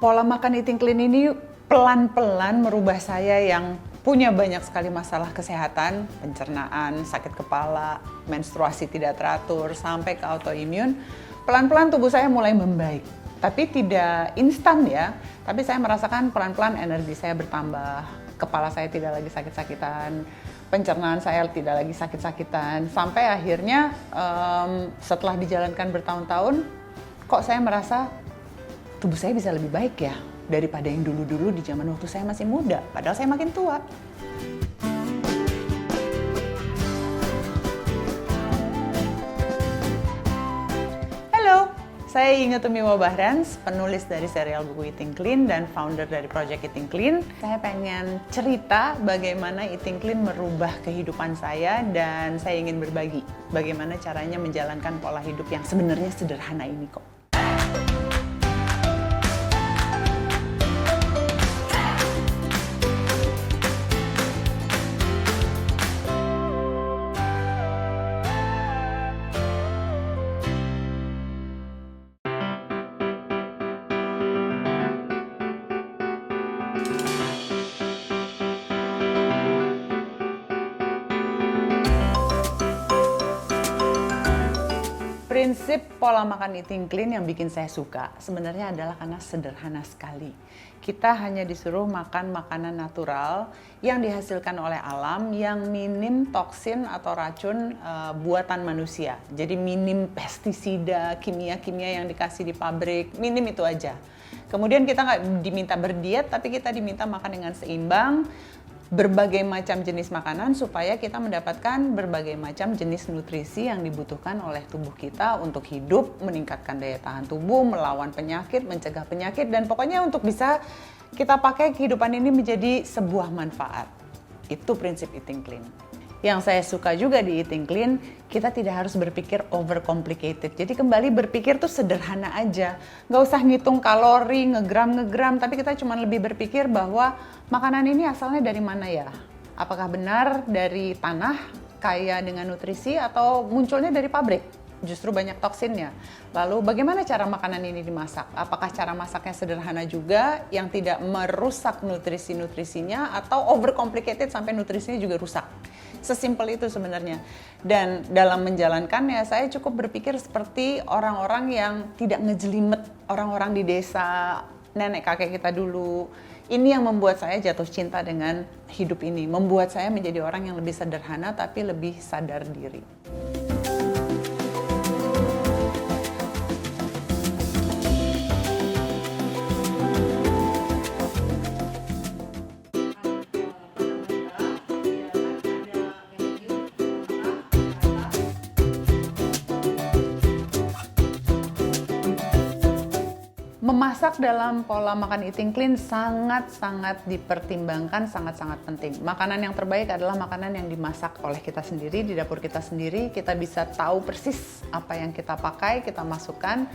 Pola makan eating clean ini pelan-pelan merubah saya yang punya banyak sekali masalah kesehatan, pencernaan, sakit kepala, menstruasi tidak teratur, sampai ke autoimun. Pelan-pelan tubuh saya mulai membaik. Tapi tidak instan ya, tapi saya merasakan pelan-pelan energi saya bertambah, kepala saya tidak lagi sakit-sakitan, pencernaan saya tidak lagi sakit-sakitan, sampai akhirnya setelah dijalankan bertahun-tahun, kok saya merasa tubuh saya bisa lebih baik ya daripada yang dulu-dulu di zaman waktu saya masih muda, padahal saya makin tua. Halo, saya Inge Tumiwa Bahrans, penulis dari serial buku Eating Clean dan founder dari Project Eating Clean. Saya pengen cerita bagaimana Eating Clean merubah kehidupan saya dan saya ingin berbagi bagaimana caranya menjalankan pola hidup yang sebenarnya sederhana ini kok. Prinsip pola makan eating clean yang bikin saya suka sebenarnya adalah karena sederhana sekali. Kita hanya disuruh makan makanan natural yang dihasilkan oleh alam yang minim toksin atau racun buatan manusia. Jadi minim pestisida, kimia-kimia yang dikasih di pabrik, minim itu aja. Kemudian kita nggak diminta berdiet, tapi kita diminta makan dengan seimbang, berbagai macam jenis makanan supaya kita mendapatkan berbagai macam jenis nutrisi yang dibutuhkan oleh tubuh kita untuk hidup, meningkatkan daya tahan tubuh, melawan penyakit, mencegah penyakit, dan pokoknya untuk bisa kita pakai kehidupan ini menjadi sebuah manfaat. Itu prinsip eating clean. Yang saya suka juga di eating clean, kita tidak harus berpikir overcomplicated. Jadi kembali berpikir tuh sederhana aja. Nggak usah ngitung kalori, ngegram, tapi kita cuma lebih berpikir bahwa makanan ini asalnya dari mana ya? Apakah benar dari tanah, kaya dengan nutrisi, atau munculnya dari pabrik? Justru banyak toksinnya. Lalu bagaimana cara makanan ini dimasak? Apakah cara masaknya sederhana juga yang tidak merusak nutrisi-nutrisinya atau overcomplicated sampai nutrisinya juga rusak? Sesimpel itu sebenarnya. Dan dalam menjalankannya saya cukup berpikir seperti orang-orang yang tidak ngejelimet, orang-orang di desa, nenek kakek kita dulu. Ini yang membuat saya jatuh cinta dengan hidup ini, membuat saya menjadi orang yang lebih sederhana tapi lebih sadar diri. Memasak dalam pola makan eating clean sangat-sangat dipertimbangkan, sangat-sangat penting. Makanan yang terbaik adalah makanan yang dimasak oleh kita sendiri, di dapur kita sendiri. Kita bisa tahu persis apa yang kita pakai, kita masukkan.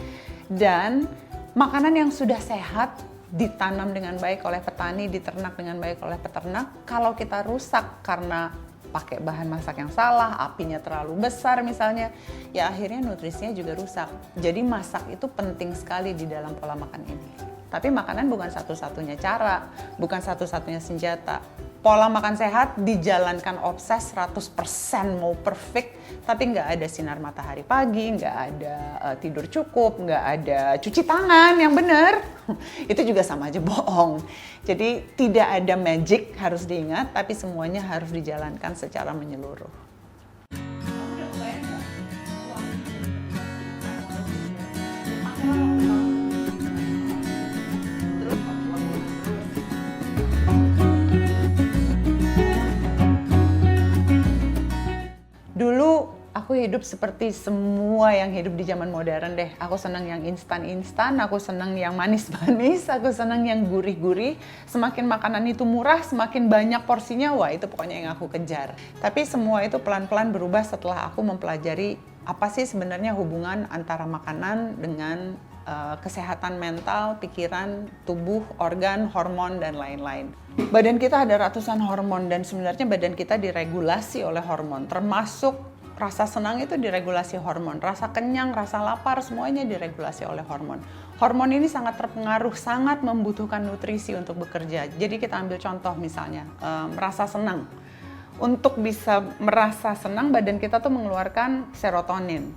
Dan makanan yang sudah sehat, ditanam dengan baik oleh petani, diternak dengan baik oleh peternak. Kalau kita rusak karena pakai bahan masak yang salah, apinya terlalu besar misalnya, ya akhirnya nutrisinya juga rusak. Jadi masak itu penting sekali di dalam pola makan ini. Tapi makanan bukan satu-satunya cara, bukan satu-satunya senjata. Pola makan sehat dijalankan obses 100% mau perfect, tapi nggak ada sinar matahari pagi, nggak ada tidur cukup, nggak ada cuci tangan yang benar. Itu juga sama aja bohong. Jadi tidak ada magic, harus diingat, tapi semuanya harus dijalankan secara menyeluruh. Dulu aku hidup seperti semua yang hidup di zaman modern deh. Aku senang yang instan-instan, aku senang yang manis-manis, aku senang yang gurih-gurih. Semakin makanan itu murah, semakin banyak porsinya, wah itu pokoknya yang aku kejar. Tapi semua itu pelan-pelan berubah setelah aku mempelajari apa sih sebenarnya hubungan antara makanan dengan kesehatan mental, pikiran, tubuh, organ, hormon, dan lain-lain. Badan kita ada ratusan hormon dan sebenarnya badan kita diregulasi oleh hormon, termasuk rasa senang itu diregulasi hormon, rasa kenyang, rasa lapar, semuanya diregulasi oleh hormon. Hormon ini sangat terpengaruh, sangat membutuhkan nutrisi untuk bekerja. Jadi kita ambil contoh misalnya, merasa senang. Untuk bisa merasa senang, badan kita tuh mengeluarkan serotonin.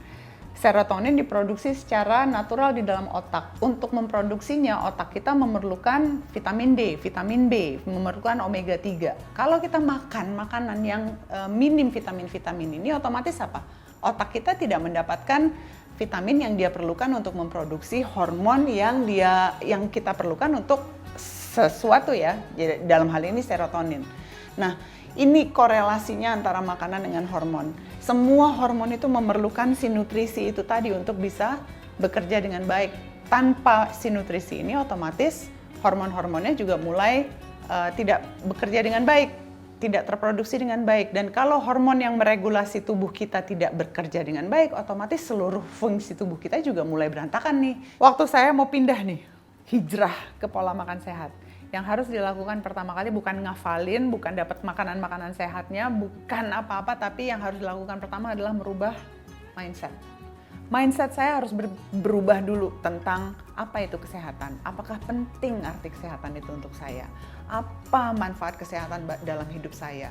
Serotonin diproduksi secara natural di dalam otak. Untuk memproduksinya, otak kita memerlukan vitamin D, vitamin B, memerlukan omega 3. Kalau kita makan makanan yang minim vitamin-vitamin ini, otomatis apa? Otak kita tidak mendapatkan vitamin yang dia perlukan untuk memproduksi hormon yang kita perlukan untuk sesuatu ya. Jadi, dalam hal ini serotonin. Nah, ini korelasinya antara makanan dengan hormon. Semua hormon itu memerlukan si nutrisi itu tadi untuk bisa bekerja dengan baik. Tanpa si nutrisi ini otomatis hormon-hormonnya juga mulai tidak bekerja dengan baik. Tidak terproduksi dengan baik. Dan kalau hormon yang meregulasi tubuh kita tidak bekerja dengan baik, otomatis seluruh fungsi tubuh kita juga mulai berantakan nih. Waktu saya mau pindah nih, hijrah ke pola makan sehat. Yang harus dilakukan pertama kali bukan ngafalin, bukan dapat makanan-makanan sehatnya, bukan apa-apa, tapi yang harus dilakukan pertama adalah merubah mindset. Mindset saya harus berubah dulu tentang apa itu kesehatan. Apakah penting arti kesehatan itu untuk saya? Apa manfaat kesehatan dalam hidup saya?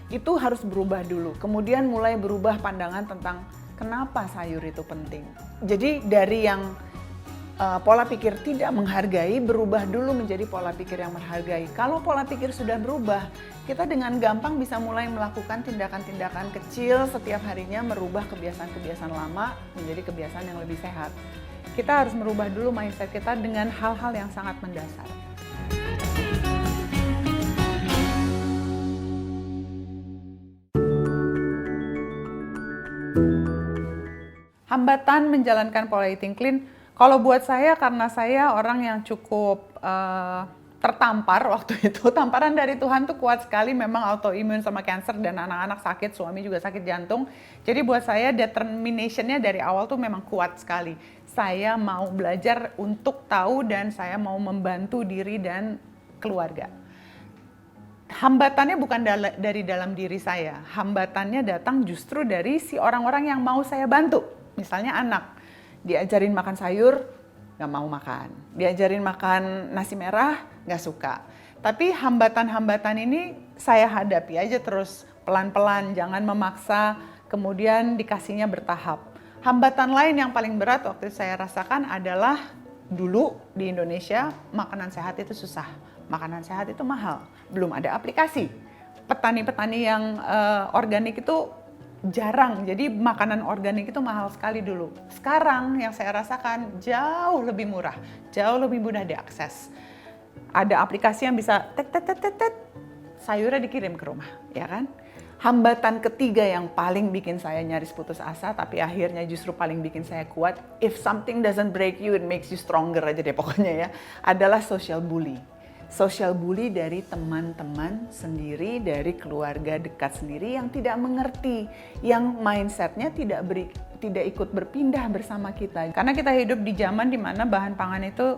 Itu harus berubah dulu. Kemudian mulai berubah pandangan tentang kenapa sayur itu penting. Jadi dari yang pola pikir tidak menghargai, berubah dulu menjadi pola pikir yang menghargai. Kalau pola pikir sudah berubah, kita dengan gampang bisa mulai melakukan tindakan-tindakan kecil setiap harinya, merubah kebiasaan-kebiasaan lama menjadi kebiasaan yang lebih sehat. Kita harus merubah dulu mindset kita dengan hal-hal yang sangat mendasar. Hambatan menjalankan pola eating clean, kalau buat saya karena saya orang yang cukup tertampar waktu itu, tamparan dari Tuhan tuh kuat sekali, memang autoimun sama cancer dan anak-anak sakit, suami juga sakit jantung. Jadi buat saya determinationnya dari awal tuh memang kuat sekali. Saya mau belajar untuk tahu dan saya mau membantu diri dan keluarga. Hambatannya bukan dari dalam diri saya, hambatannya datang justru dari si orang-orang yang mau saya bantu. Misalnya anak, diajarin makan sayur, nggak mau makan. Diajarin makan nasi merah, nggak suka. Tapi hambatan-hambatan ini saya hadapi aja terus pelan-pelan, jangan memaksa, kemudian dikasihnya bertahap. Hambatan lain yang paling berat waktu saya rasakan adalah dulu di Indonesia makanan sehat itu susah. Makanan sehat itu mahal, belum ada aplikasi. Petani-petani yang organik itu jarang, jadi makanan organik itu mahal sekali dulu. Sekarang yang saya rasakan jauh lebih murah, jauh lebih mudah diakses. Ada aplikasi yang bisa sayurnya dikirim ke rumah, ya kan? Hambatan ketiga yang paling bikin saya nyaris putus asa, tapi akhirnya justru paling bikin saya kuat, if something doesn't break you, it makes you stronger aja deh pokoknya ya, adalah social bully. Social bully dari teman-teman sendiri, dari keluarga dekat sendiri yang tidak mengerti, yang mindsetnya tidak ikut berpindah bersama kita. Karena kita hidup di zaman dimana bahan pangan itu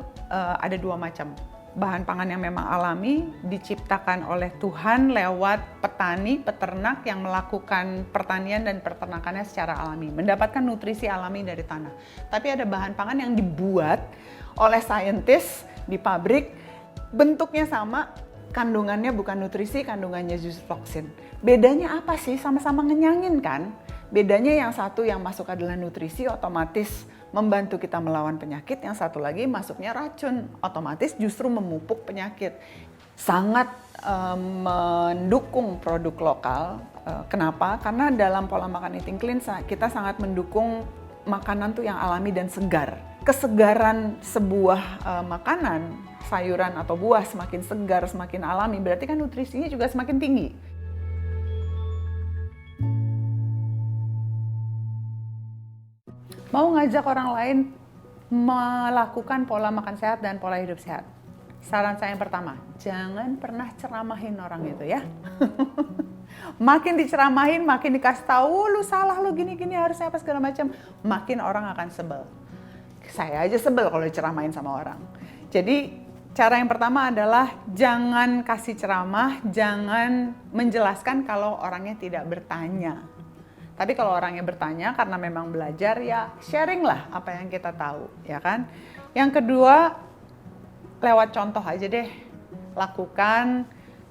ada dua macam. Bahan pangan yang memang alami, diciptakan oleh Tuhan lewat petani, peternak yang melakukan pertanian dan peternakannya secara alami, mendapatkan nutrisi alami dari tanah. Tapi ada bahan pangan yang dibuat oleh saintis di pabrik, bentuknya sama, kandungannya bukan nutrisi, kandungannya justru toksin. Bedanya apa sih? Sama-sama ngenyangin kan? Bedanya yang satu yang masuk adalah nutrisi, otomatis membantu kita melawan penyakit. Yang satu lagi masuknya racun, otomatis justru memupuk penyakit. Sangat mendukung produk lokal. Kenapa? Karena dalam pola makan eating clean kita sangat mendukung makanan tuh yang alami dan segar. Kesegaran sebuah makanan, sayuran atau buah semakin segar, semakin alami, berarti kan nutrisinya juga semakin tinggi. Mau ngajak orang lain melakukan pola makan sehat dan pola hidup sehat. Saran saya yang pertama, jangan pernah ceramahin orang itu ya. Makin diceramahin, makin dikasih tahu, lu salah, lu gini-gini, harusnya apa segala macam, makin orang akan sebel. Saya aja sebel kalau diceramahin sama orang. Jadi cara yang pertama adalah jangan kasih ceramah, jangan menjelaskan kalau orangnya tidak bertanya. Tapi kalau orangnya bertanya karena memang belajar, ya sharing lah apa yang kita tahu, ya kan? Yang kedua, lewat contoh aja deh. Lakukan,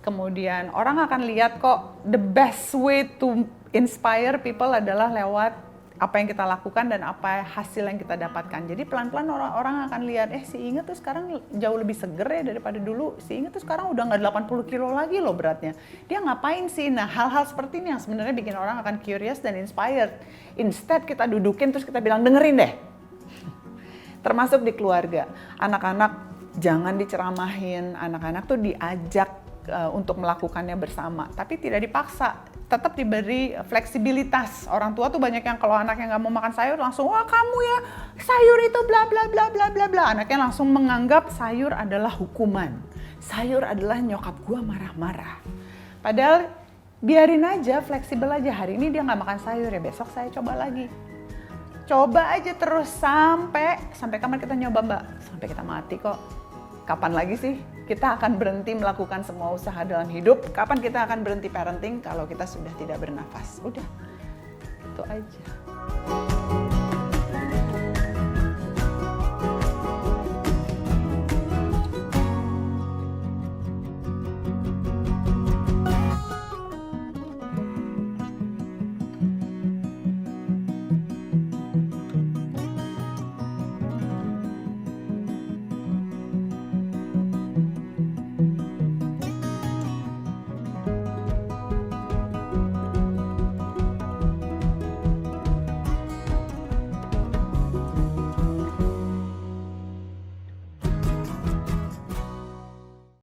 kemudian orang akan lihat kok the best way to inspire people adalah lewat apa yang kita lakukan dan apa hasil yang kita dapatkan. Jadi pelan-pelan orang akan lihat, si Inge tuh sekarang jauh lebih seger ya daripada dulu. Si Inge tuh sekarang udah nggak 80 kilo lagi loh beratnya. Dia ngapain sih? Nah, hal-hal seperti ini yang sebenarnya bikin orang akan curious dan inspired. Instead kita dudukin terus kita bilang, dengerin deh. Termasuk di keluarga. Anak-anak jangan diceramahin, anak-anak tuh diajak untuk melakukannya bersama, tapi tidak dipaksa. Tetap diberi fleksibilitas. Orang tua tuh banyak yang kalau anaknya nggak mau makan sayur langsung, wah kamu ya sayur itu bla bla bla bla bla bla. Anaknya langsung menganggap sayur adalah hukuman. Sayur adalah nyokap gua marah-marah. Padahal biarin aja, fleksibel aja. Hari ini dia nggak makan sayur ya, besok saya coba lagi. Coba aja terus sampai kapan kita nyoba Mbak? Sampai kita mati kok. Kapan lagi sih kita akan berhenti melakukan semua usaha dalam hidup? Kapan kita akan berhenti parenting kalau kita sudah tidak bernafas? Udah, itu aja.